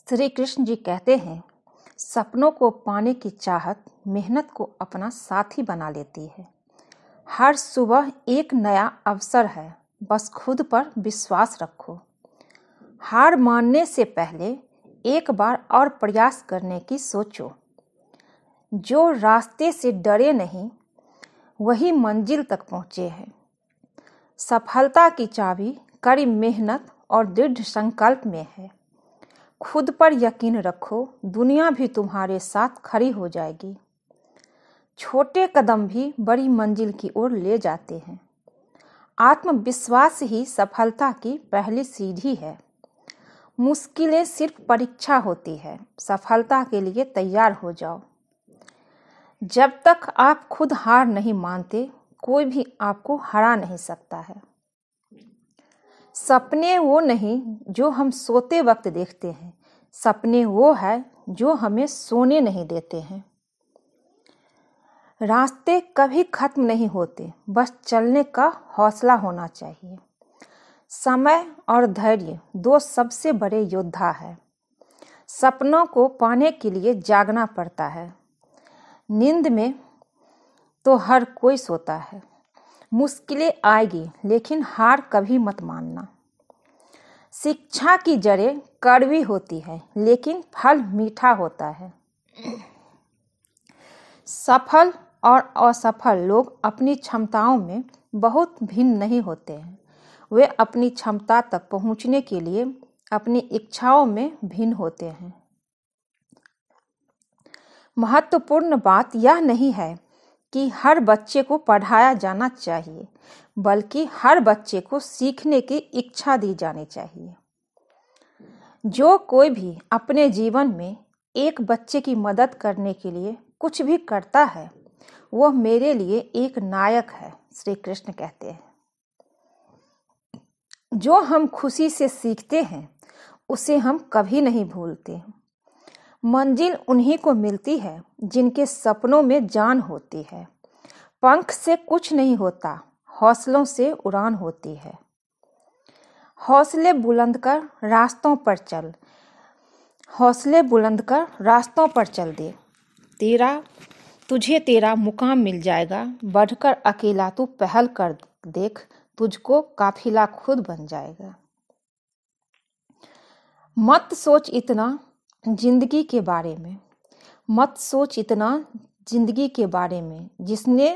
श्री कृष्ण जी कहते हैं, सपनों को पाने की चाहत मेहनत को अपना साथी बना लेती है। हर सुबह एक नया अवसर है, बस खुद पर विश्वास रखो। हार मानने से पहले एक बार और प्रयास करने की सोचो। जो रास्ते से डरे नहीं, वही मंजिल तक पहुँचे हैं। सफलता की चाबी कड़ी मेहनत और दृढ़ संकल्प में है। खुद पर यकीन रखो, दुनिया भी तुम्हारे साथ खड़ी हो जाएगी। छोटे कदम भी बड़ी मंजिल की ओर ले जाते हैं। आत्मविश्वास ही सफलता की पहली सीढ़ी है। मुश्किलें सिर्फ परीक्षा होती है, सफलता के लिए तैयार हो जाओ। जब तक आप खुद हार नहीं मानते, कोई भी आपको हरा नहीं सकता है। सपने वो नहीं जो हम सोते वक्त देखते हैं, सपने वो है जो हमें सोने नहीं देते हैं। रास्ते कभी खत्म नहीं होते, बस चलने का हौसला होना चाहिए। समय और धैर्य दो सबसे बड़े योद्धा हैं। सपनों को पाने के लिए जागना पड़ता है। नींद में तो हर कोई सोता है। मुश्किलें आएगी, लेकिन हार कभी मत मानना। शिक्षा की जड़ें कड़वी होती है, लेकिन फल मीठा होता है। सफल और असफल लोग अपनी क्षमताओं में बहुत भिन्न नहीं होते हैं। वे अपनी क्षमता तक पहुंचने के लिए अपनी इच्छाओं में भिन्न होते हैं। महत्वपूर्ण बात यह नहीं है कि हर बच्चे को पढ़ाया जाना चाहिए, बल्कि हर बच्चे को सीखने की इच्छा दी जानी चाहिए। जो कोई भी अपने जीवन में एक बच्चे की मदद करने के लिए कुछ भी करता है, वह मेरे लिए एक नायक है, श्री कृष्ण कहते हैं। जो हम खुशी से सीखते हैं, उसे हम कभी नहीं भूलते। मंजिल उन्हीं को मिलती है जिनके सपनों में जान होती है। पंख से कुछ नहीं होता, हौसलों से उड़ान होती है। हौसले बुलंद कर रास्तों पर चल, हौसले बुलंद कर रास्तों पर चल दे। तुझे तेरा मुकाम मिल जाएगा। बढ़कर अकेला तू पहल कर देख, तुझको काफिला खुद बन जाएगा। मत सोच इतना जिंदगी के बारे में, मत सोच इतना जिंदगी के बारे में। जिसने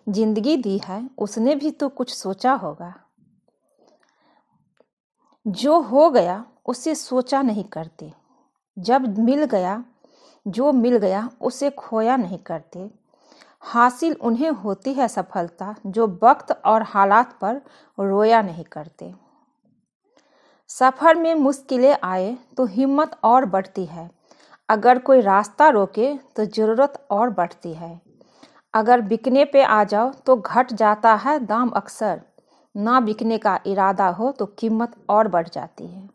जिंदगी दी है, उसने भी तो कुछ सोचा होगा। जो हो गया उसे सोचा नहीं करते। जब मिल गया, जो मिल गया उसे खोया नहीं करते। हासिल उन्हें होती है सफलता जो वक्त और हालात पर रोया नहीं करते। सफर में मुश्किलें आए तो हिम्मत और बढ़ती है। अगर कोई रास्ता रोके तो जरूरत और बढ़ती है। अगर बिकने पे आ जाओ तो घट जाता है दाम अक्सर। ना बिकने का इरादा हो तो कीमत और बढ़ जाती है।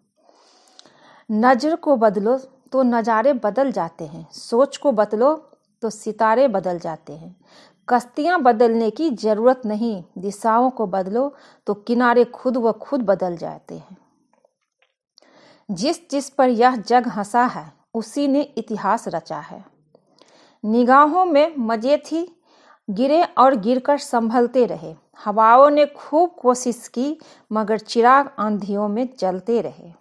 नजर को बदलो तो नज़ारे बदल जाते हैं। सोच को बदलो तो सितारे बदल जाते हैं। कश्तियाँ बदलने की जरूरत नहीं, दिशाओं को बदलो तो किनारे खुद व खुद बदल जाते हैं। जिस पर यह जग हंसा है, उसी ने इतिहास रचा है। निगाहों में मजे थी, गिरे और गिरकर संभलते रहे। हवाओं ने खूब कोशिश की, मगर चिराग आंधियों में जलते रहे।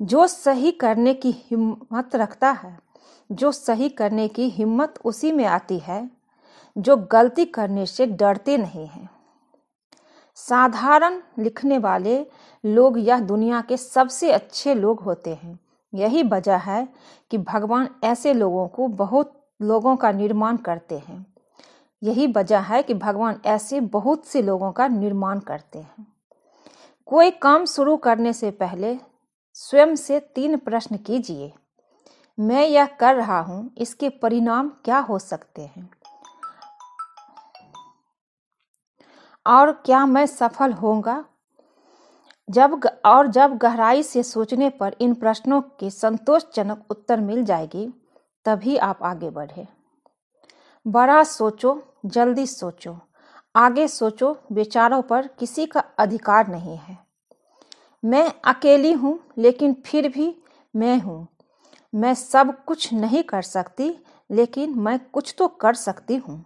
जो सही करने की हिम्मत रखता है, जो सही करने की हिम्मत उसी में आती है जो गलती करने से डरते नहीं हैं। साधारण लिखने वाले लोग यह दुनिया के सबसे अच्छे लोग होते हैं। यही वजह है कि भगवान ऐसे लोगों को बहुत लोगों का निर्माण करते हैं। यही वजह है कि भगवान ऐसे बहुत से लोगों का निर्माण करते हैं। कोई काम शुरू करने से पहले स्वयं से 3 प्रश्न कीजिए। मैं यह कर रहा हूँ, इसके परिणाम क्या हो सकते हैं? और क्या मैं सफल होऊंगा? जब गहराई से सोचने पर इन प्रश्नों के संतोषजनक उत्तर मिल जाएगी, तभी आप आगे बढ़े। बड़ा सोचो, जल्दी सोचो, आगे सोचो। विचारों पर किसी का अधिकार नहीं है। मैं अकेली हूँ, लेकिन फिर भी मैं हूँ। मैं सब कुछ नहीं कर सकती, लेकिन मैं कुछ तो कर सकती हूँ,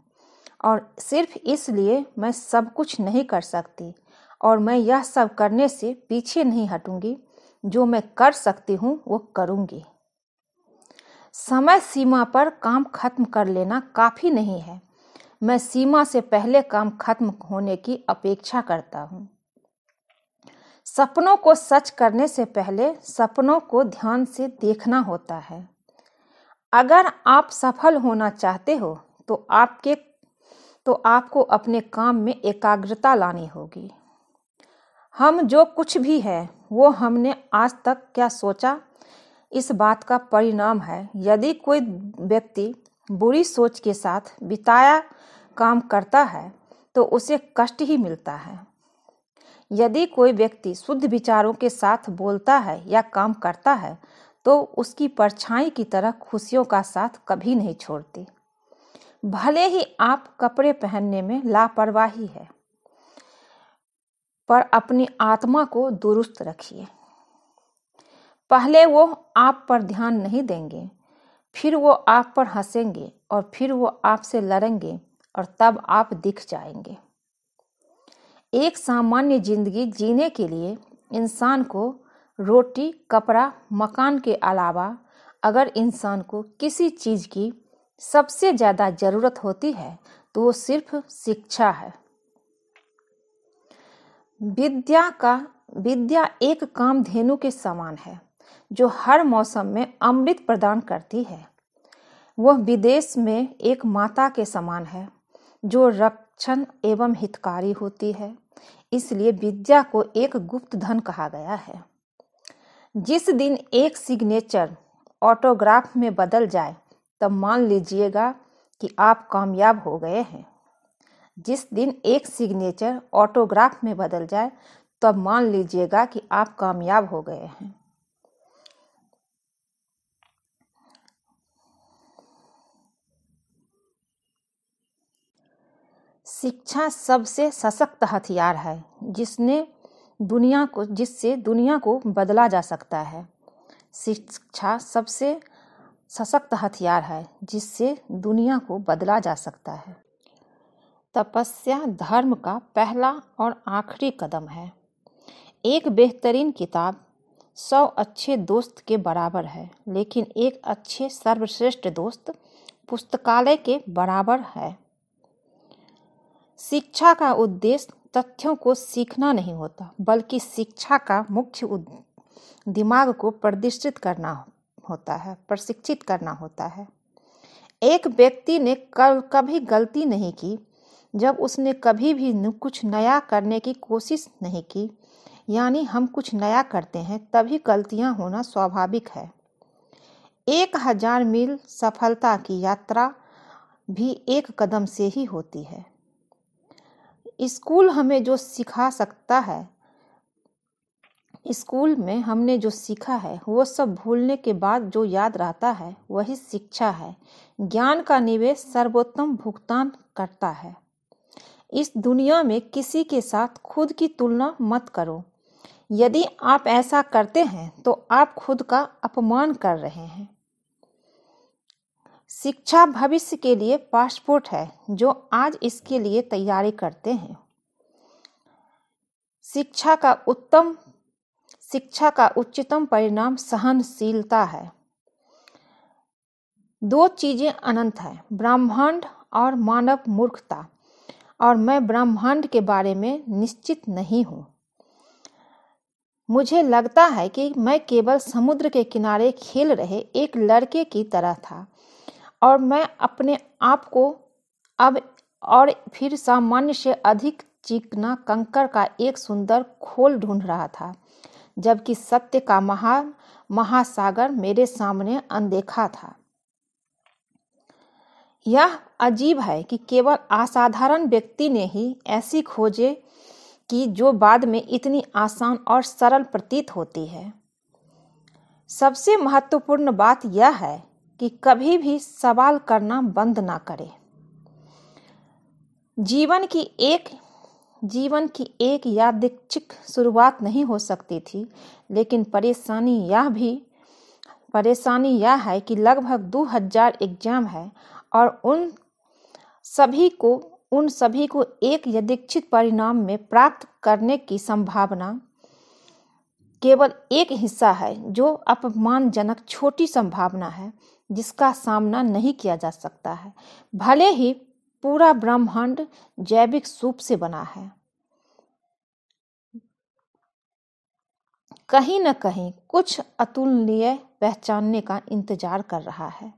और सिर्फ इसलिए मैं सब कुछ नहीं कर सकती, और मैं यह सब करने से पीछे नहीं हटूंगी। जो मैं कर सकती हूँ वो करूँगी। समय सीमा पर काम खत्म कर लेना काफ़ी नहीं है। मैं सीमा से पहले काम खत्म होने की अपेक्षा करता हूँ। सपनों को सच करने से पहले सपनों को ध्यान से देखना होता है। अगर आप सफल होना चाहते हो तो आपको अपने काम में एकाग्रता लानी होगी। हम जो कुछ भी है वो हमने आज तक क्या सोचा, इस बात का परिणाम है। यदि कोई व्यक्ति बुरी सोच के साथ बिताया काम करता है तो उसे कष्ट ही मिलता है। यदि कोई व्यक्ति शुद्ध विचारों के साथ बोलता है या काम करता है तो उसकी परछाई की तरह खुशियों का साथ कभी नहीं छोड़ती। भले ही आप कपड़े पहनने में लापरवाही है, पर अपनी आत्मा को दुरुस्त रखिए। पहले वो आप पर ध्यान नहीं देंगे, फिर वो आप पर हंसेंगे, और फिर वो आपसे लड़ेंगे, और तब आप दिख जाएंगे। एक सामान्य जिंदगी जीने के लिए इंसान को रोटी, कपड़ा, मकान के अलावा अगर इंसान को किसी चीज की सबसे ज्यादा जरूरत होती है तो वो सिर्फ शिक्षा है। विद्या एक कामधेनु के समान है जो हर मौसम में अमृत प्रदान करती है। वह विदेश में एक माता के समान है जो रक्षण एवं हितकारी होती है। इसलिए विद्या को एक गुप्त धन कहा गया है। जिस दिन एक सिग्नेचर ऑटोग्राफ में बदल जाए तब मान लीजिएगा कि आप कामयाब हो गए हैं। जिस दिन एक सिग्नेचर ऑटोग्राफ में बदल जाए तब मान लीजिएगा कि आप कामयाब हो गए हैं। शिक्षा सबसे सशक्त हथियार है जिससे दुनिया को बदला जा सकता है। शिक्षा सबसे सशक्त हथियार है जिससे दुनिया को बदला जा सकता है। तपस्या धर्म का पहला और आखिरी कदम है। एक बेहतरीन किताब 100 अच्छे दोस्त के बराबर है, लेकिन एक अच्छे सर्वश्रेष्ठ दोस्त पुस्तकालय के बराबर है। शिक्षा का उद्देश्य तथ्यों को सीखना नहीं होता, बल्कि शिक्षा का मुख्य दिमाग को प्रशिक्षित करना होता है। एक व्यक्ति ने कभी गलती नहीं की जब उसने कभी भी कुछ नया करने की कोशिश नहीं की। यानी हम कुछ नया करते हैं तभी गलतियां होना स्वाभाविक है। 1000 मील सफलता की यात्रा भी एक कदम से ही होती है। स्कूल में हमने जो सीखा है वो सब भूलने के बाद जो याद रहता है वही शिक्षा है। ज्ञान का निवेश सर्वोत्तम भुगतान करता है। इस दुनिया में किसी के साथ खुद की तुलना मत करो। यदि आप ऐसा करते हैं तो आप खुद का अपमान कर रहे हैं। शिक्षा भविष्य के लिए पासपोर्ट है जो आज इसके लिए तैयारी करते हैं। शिक्षा का उच्चतम परिणाम सहनशीलता है। 2 चीजें अनंत हैं, ब्रह्मांड और मानव मूर्खता, और मैं ब्रह्मांड के बारे में निश्चित नहीं हूँ। मुझे लगता है कि मैं केवल समुद्र के किनारे खेल रहे एक लड़के की तरह था, और मैं अपने आप को अब और फिर सामान्य से अधिक चिकना कंकड़ का एक सुंदर खोल ढूंढ रहा था, जबकि सत्य का महासागर मेरे सामने अनदेखा था। यह अजीब है कि केवल असाधारण व्यक्ति ने ही ऐसी खोजें की जो बाद में इतनी आसान और सरल प्रतीत होती है। सबसे महत्वपूर्ण बात यह है कि कभी भी सवाल करना बंद ना करें। जीवन की एक यादृच्छिक शुरुआत नहीं हो सकती थी, लेकिन परेशानी यह भी परेशानी यह है कि लगभग 2000 एग्जाम है और उन सभी को एक यादृच्छिक परिणाम में प्राप्त करने की संभावना केवल एक हिस्सा है, जो अपमानजनक छोटी संभावना है जिसका सामना नहीं किया जा सकता है। भले ही पूरा ब्रह्मांड जैविक सूप से बना है, कहीं न कहीं कुछ अतुलनीय पहचानने का इंतजार कर रहा है।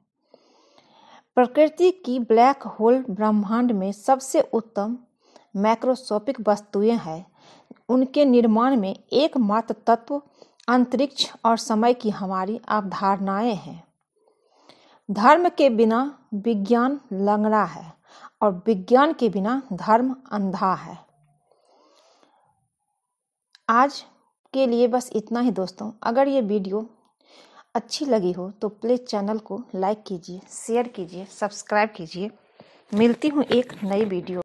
प्रकृति की ब्लैक होल ब्रह्मांड में सबसे उत्तम मैक्रोस्कोपिक वस्तुएं हैं। उनके निर्माण में एकमात्र तत्व अंतरिक्ष और समय की हमारी अवधारणाएं हैं। धर्म के बिना विज्ञान लंगड़ा है और विज्ञान के बिना धर्म अंधा है। आज के लिए बस इतना ही दोस्तों। अगर ये वीडियो अच्छी लगी हो तो प्लीज़ चैनल को लाइक कीजिए, शेयर कीजिए, सब्सक्राइब कीजिए। मिलती हूँ एक नई वीडियो।